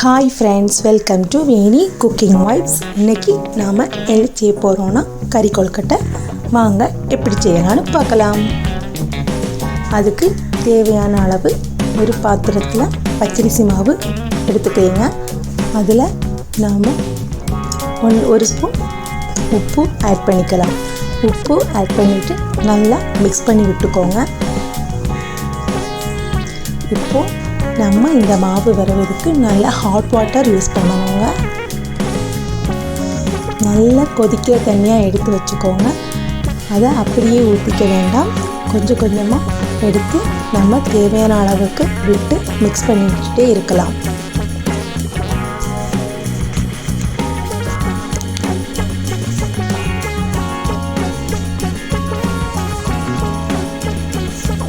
Hi friends, welcome to Veni cooking vibes. இன்றைக்கி நாம் என்ன செய்ய போகிறோன்னா கறி கொழுக்கட்டை. வாங்க எப்படி செய்யலான்னு பார்க்கலாம். அதுக்கு தேவையான அளவு ஒரு பாத்திரத்தில் பச்சரிசி மாவு எடுத்துக்கோங்க. அதில் நாம் ஒரு ஸ்பூன் உப்பு ஆட் பண்ணிக்கலாம். உப்பு ஆட் பண்ணிவிட்டு நல்லா மிக்ஸ் பண்ணி விட்டுக்கோங்க. இப்போது நம்ம இந்த மாவு வறுவதுக்கு நல்லா ஹாட் வாட்டர் யூஸ் பண்ணணுங்க. நல்லா கொதிக்கிற தண்ணியாக எடுத்து வச்சுக்கோங்க. அதை அப்படியே ஊற்றிக்க வேண்டாம். கொஞ்சம் கொஞ்சமாக எடுத்து நம்ம தேவையான அளவுக்கு விட்டு மிக்ஸ் பண்ணி விட்டுட்டே இருக்கலாம்.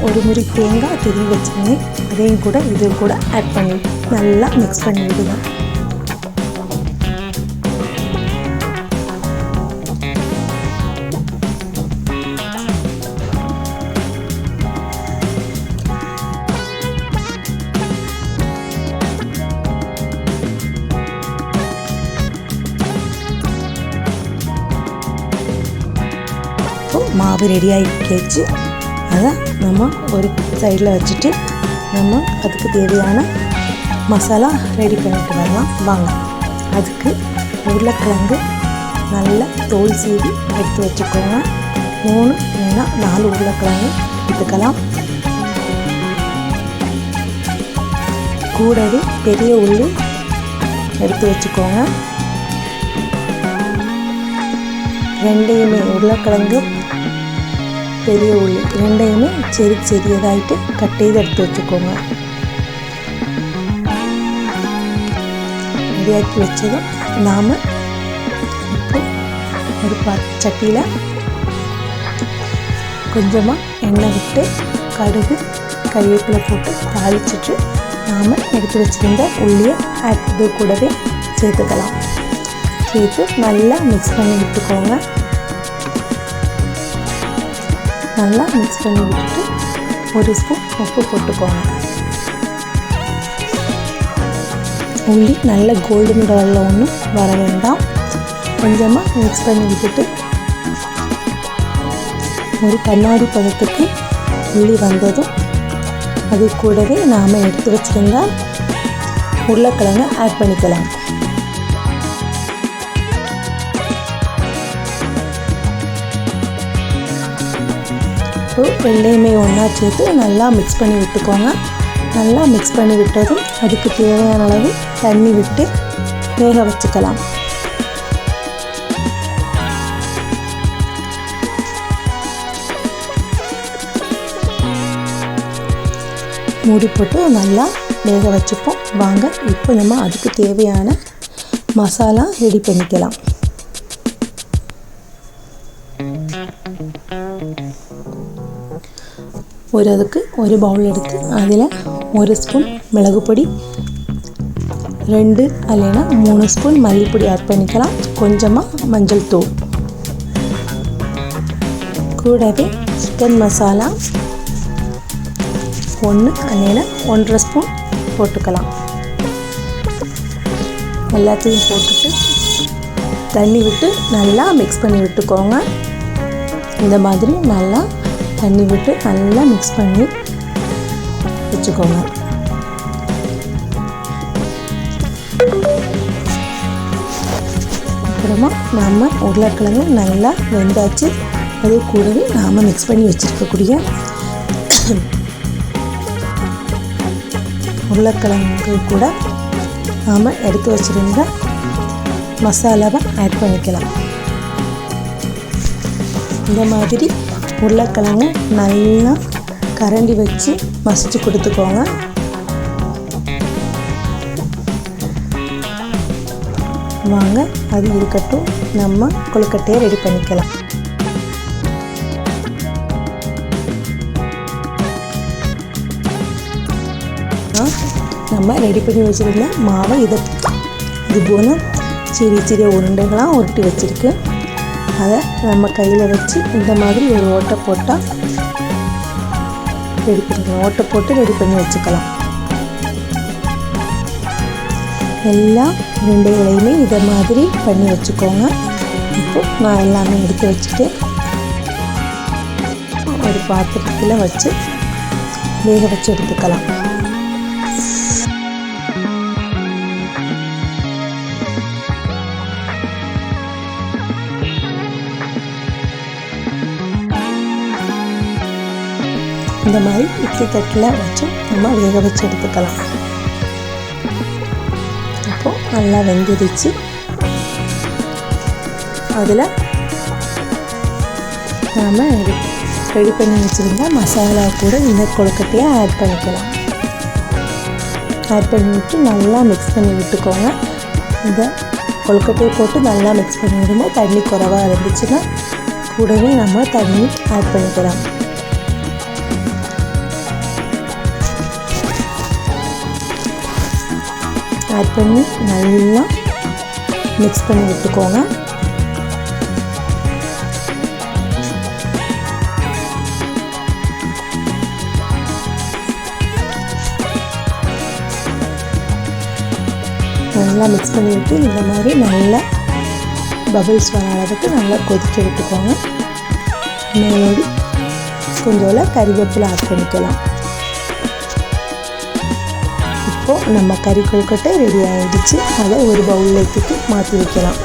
ஒரு முறி தேங்காய் திருவி வச்சுருந்தேன், அதையும் கூட இது கூட ஆட் பண்ணி நல்லா மிக்ஸ் பண்ணி விடுங்க. மாவு ரெடி ஆகிடுச்சு. அதை நம்ம ஒரு சைடில் வச்சுட்டு நம்ம அதுக்கு தேவையான மசாலா ரெடி பண்ணிட்டு வரலாம். வாங்க. அதுக்கு உருளைக்கிழங்கு நல்லா தோல் சீவி எடுத்து வச்சுக்கோங்க. 3 இல்லைன்னா 4 உருளைக்கிழங்கு எடுத்துக்கலாம். கூடவே பெரிய உள்ளி எடுத்து வச்சுக்கோங்க. ரெண்டையுமே உருளைக்கிழங்கு பெரிய உள்ளி ரெண்டையுமே செறியதாகிட்டு கட் செய்து எடுத்து வச்சுக்கோங்க. ரெடியாக்கி வச்சதும் நாம் இப்போ ஒரு சட்டியில் கொஞ்சமாக எண்ணெய் விட்டு கடுகு கறிவேப்பிலை போட்டு தாளிச்சிட்டு நாம் எடுத்து வச்சுருந்த உள்ளியை இது கூடவே சேர்த்துக்கலாம். சேர்த்து நல்லா மிக்ஸ் பண்ணி விட்டுக்கோங்க. நல்லா மிக்ஸ் பண்ணி விட்டுட்டு ஒரு ஸ்பூன் உப்பு போட்டுக்கோங்க. உள்ளி நல்ல கோல்டன் கலரில் ஒன்றும் வர வேண்டாம். கொஞ்சமாக மிக்ஸ் பண்ணி விட்டுட்டு ஒரு கண்ணாடி பதத்துக்கு உள்ளி வந்ததும் அது கூடவே நாம் எடுத்து வச்சுருந்தா உருளைக்கிழங்கை ஆட் பண்ணிக்கலாம். ரெண்டையுமே ஒன்றா சேர்த்து நல்லா மிக்ஸ் பண்ணி விட்டுக்கோங்க. நல்லா மிக்ஸ் பண்ணி விட்டதும் அதுக்கு தேவையான அளவு தண்ணி விட்டு வேக வச்சுக்கலாம். மூடி போட்டு நல்லா வேக வச்சுப்போம். வாங்க இப்போ நம்ம அதுக்கு தேவையான மசாலா ரெடி பண்ணிக்கலாம். அதுக்கு ஒரு பவுல் எடுத்து அதில் 1 ஸ்பூன் மிளகு பொடி, 2 இல்லைன்னா 3 ஸ்பூன் மல்லிப்பொடி ஆட் பண்ணிக்கலாம். கொஞ்சமாக மஞ்சள் தூள், கூடவே சிக்கன் மசாலா 1 இல்லைன்னா 1.5 ஸ்பூன் போட்டுக்கலாம். எல்லாத்தையும் போட்டுட்டு தண்ணி விட்டு நல்லா மிக்ஸ் பண்ணி விட்டுக்கோங்க. இந்த மாதிரி நல்லா தண்ணி விட்டு நல்லா மிக்ஸ் பண்ணி வச்சுக்கோங்க. அப்புறமா நம்ம உருளைக்கிழங்கு நல்லா வெந்தாச்சு. அது கூடவே நாம் மிக்ஸ் பண்ணி வச்சுருக்கக்கூடிய உருளைக்கிழங்கு கூட நாம் எடுத்து வச்சுருந்த மசாலாவை ஆட் பண்ணிக்கலாம். இந்த மாதிரி உருளைக்கிழங்கு நல்லா கரண்டி வச்சு மசிச்சு கொடுத்துக்கோங்க. வாங்க அது இருக்கட்டும், நம்ம கொழுக்கட்டையை ரெடி பண்ணிக்கலாம். நம்ம ரெடி பண்ணி வச்சுருந்த மாவை இது போல் சிறிய உருண்டைகளாக உருட்டி வச்சுருக்கேன். அதை நம்ம கையில் வச்சு இந்த மாதிரி ஒரு ஓட்டை போட்டால் ரெடி பண்ணிக்கலாம். ஓட்டை போட்டு ரெடி பண்ணி வச்சுக்கலாம். எல்லா உருண்டைகளையுமே இதை மாதிரி பண்ணி வச்சுக்கோங்க. இப்போது நான் எல்லாமே எடுத்து வச்சுட்டு ஒரு பாத்திரத்தில் வச்சு வேக வச்சு எடுத்துக்கலாம். இந்த மாதிரி இட்லி தட்டில் வச்சு நம்ம வேக வச்சு எடுத்துக்கலாம். இப்போது நல்லா வெந்துடுச்சு. அதில் நாம் ரெடி பண்ணி வச்சுருந்தா மசாலா கூட இந்த கொழுக்கட்டையை ஆட் பண்ணிக்கலாம். ஆட் பண்ணிவிட்டு நல்லா மிக்ஸ் பண்ணி விட்டுக்கோங்க. இந்த கொழுக்கட்டையை போட்டு நல்லா மிக்ஸ் பண்ணி விடும்போது தண்ணி குறைவாக இருந்துச்சுன்னா கூடவே நம்ம தண்ணி ஆட் பண்ணிக்கலாம். ஆட் பண்ணி நல்லா மிக்ஸ் பண்ணி விட்டுக்கோங்க. நல்லா மிக்ஸ் பண்ணி விட்டு இந்த மாதிரி நல்லா பபிள்ஸ் வர அளவுக்கு நல்லா கொதிக்க விட்டுக்கோங்க. மேலோடி கொஞ்சம் கறிவேப்பிலை ஆட் பண்ணிக்கலாம். இப்போது நம்ம கறி கொழுக்கட்டை ரெடி ஆகிடுச்சு. அதை ஒரு பவுலில் எடுத்துட்டு மாற்றி வைக்கலாம்.